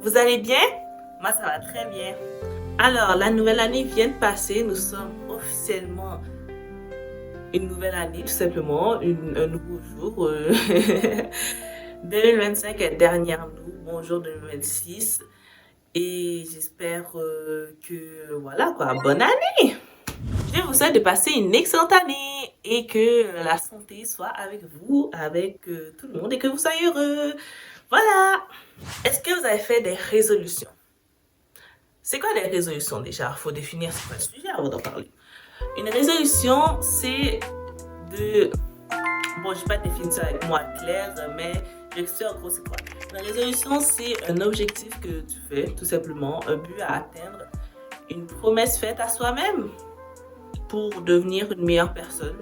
Vous allez bien? Moi, ça va très bien. Alors, la nouvelle année vient de passer. Nous sommes officiellement une nouvelle année, tout simplement, un nouveau jour. 2025 est derrière nous. Bonjour 2026. Et j'espère voilà quoi, bonne année! Je vous souhaite de passer une excellente année et que la santé soit avec vous, avec tout le monde et que vous soyez heureux. Voilà! Est-ce que vous avez fait des résolutions? C'est quoi des résolutions déjà? Il faut définir c'est quoi le sujet avant d'en parler. Une résolution, c'est de... Bon, je ne vais pas définir ça avec moi clair, mais j'explique en gros c'est quoi. Une résolution, c'est un objectif que tu fais, tout simplement, un but à atteindre, une promesse faite à soi-même pour devenir une meilleure personne.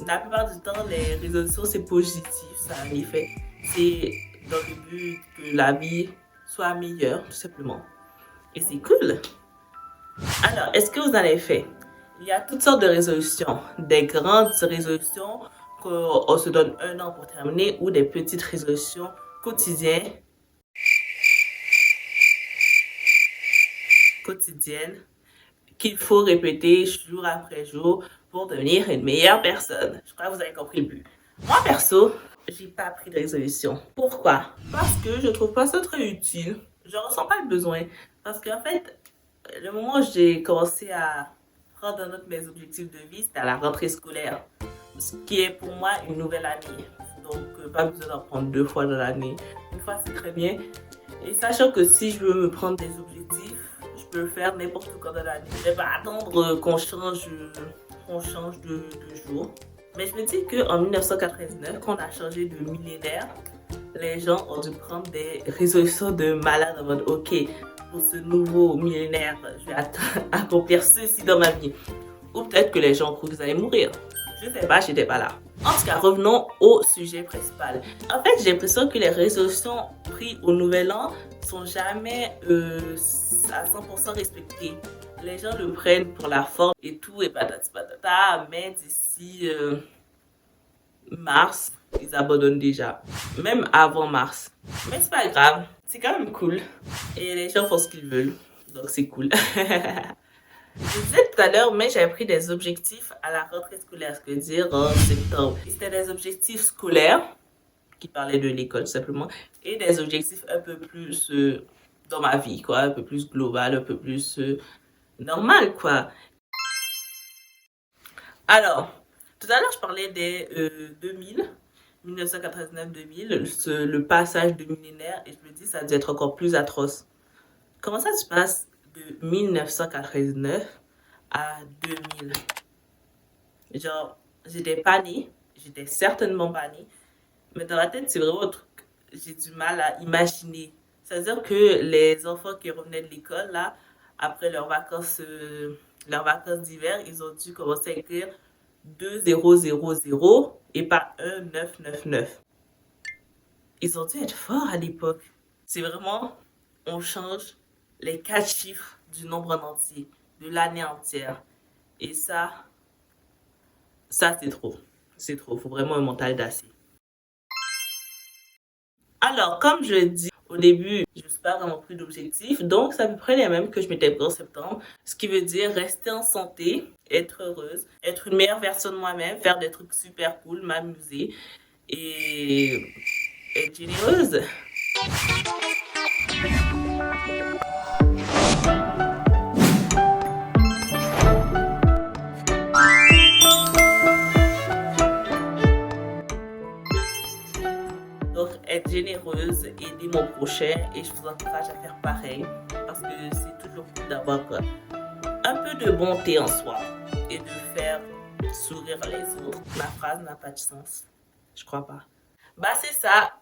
La plupart du temps, les résolutions, c'est positif, ça a un effet. C'est dans le but que la vie soit meilleure, tout simplement. Et c'est cool. Alors, est-ce que vous en avez fait? Il y a toutes sortes de résolutions. Des grandes résolutions qu'on se donne 1 an pour terminer ou des petites résolutions quotidiennes qu'il faut répéter jour après jour pour devenir une meilleure personne. Je crois que vous avez compris le but. Moi, perso, j'ai pas pris de résolution. Pourquoi? Parce que je trouve pas ça très utile. Je ressens pas le besoin. Parce qu'en fait, le moment où j'ai commencé à prendre en note mes objectifs de vie, c'était à la rentrée scolaire. Ce qui est pour moi une nouvelle année. Donc, pas besoin d'en prendre 2 fois dans l'année. Une fois, c'est très bien. Et sachant que si je veux me prendre des objectifs, je peux le faire n'importe quand dans l'année. Je vais pas attendre qu'on change de jour. Mais je me dis qu'en 1999, quand on a changé de millénaire, les gens ont dû prendre des résolutions de malade en mode OK, pour ce nouveau millénaire, je vais accomplir ceci dans ma vie. Ou peut-être que les gens croient qu'ils allaient mourir. Je sais pas, j'étais pas là. En tout cas, revenons au sujet principal. En fait, j'ai l'impression que les résolutions prises au nouvel an sont jamais à 100% respectées. Les gens le prennent pour la forme et tout, et patati patata, mais d'ici mars, ils abandonnent déjà. Même avant mars. Mais c'est pas grave, c'est quand même cool. Et les gens font ce qu'ils veulent, donc c'est cool. Je disais tout à l'heure, mais j'avais pris des objectifs à la rentrée scolaire, ce que dire en septembre. C'était des objectifs scolaires, qui parlaient de l'école simplement, et des objectifs un peu plus dans ma vie, quoi, un peu plus global, un peu plus normal, quoi. Alors, tout à l'heure, je parlais des 2000, 1999-2000, le passage de millénaire, et je me dis, ça doit être encore plus atroce. Comment ça se passe de 1999 à 2000? Genre, j'étais pas née, j'étais certainement pas née, mais dans la tête, c'est vraiment un truc, j'ai du mal à imaginer. C'est-à-dire que les enfants qui revenaient de l'école, là, après leurs vacances d'hiver, ils ont dû commencer à écrire 2000 et pas 1999. Ils ont dû être forts à l'époque. C'est vraiment, on change les 4 chiffres du nombre en entier, de l'année entière. Et ça c'est trop. C'est trop. Faut vraiment un mental d'acier. Alors, comme je dis au début, je ne suis pas vraiment pris d'objectifs, donc c'est à peu près les mêmes que je m'étais pris en septembre. Ce qui veut dire rester en santé, être heureuse, être une meilleure version de moi-même, faire des trucs super cool, m'amuser et être généreuse. Donc, être généreuse, aider mon prochain et je vous encourage à faire pareil parce que c'est toujours cool d'avoir un peu de bonté en soi et de faire sourire les autres. Ma phrase n'a pas de sens. Je crois pas. Bah, c'est ça.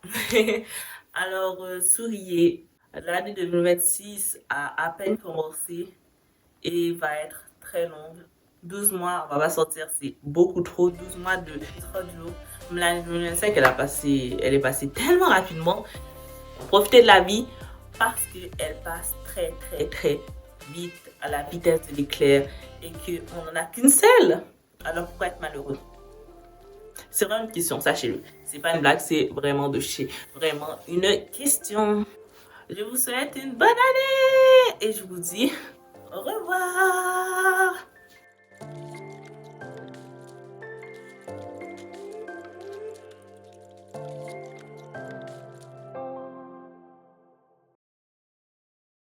Alors, souriez. L'année 2026 a à peine commencé et va être très longue. 12 mois, on va pas sortir, c'est beaucoup trop. 12 mois de 30 jours. L'année 2025, elle est passée tellement rapidement. Profitez de la vie parce qu'elle passe très, très, très vite, à la vitesse de l'éclair et qu'on n'en a qu'une seule. Alors pourquoi être malheureux? C'est vraiment une question, sachez-le. C'est pas une blague, c'est vraiment de chez. Vraiment une question. Je vous souhaite une bonne année et je vous dis au revoir.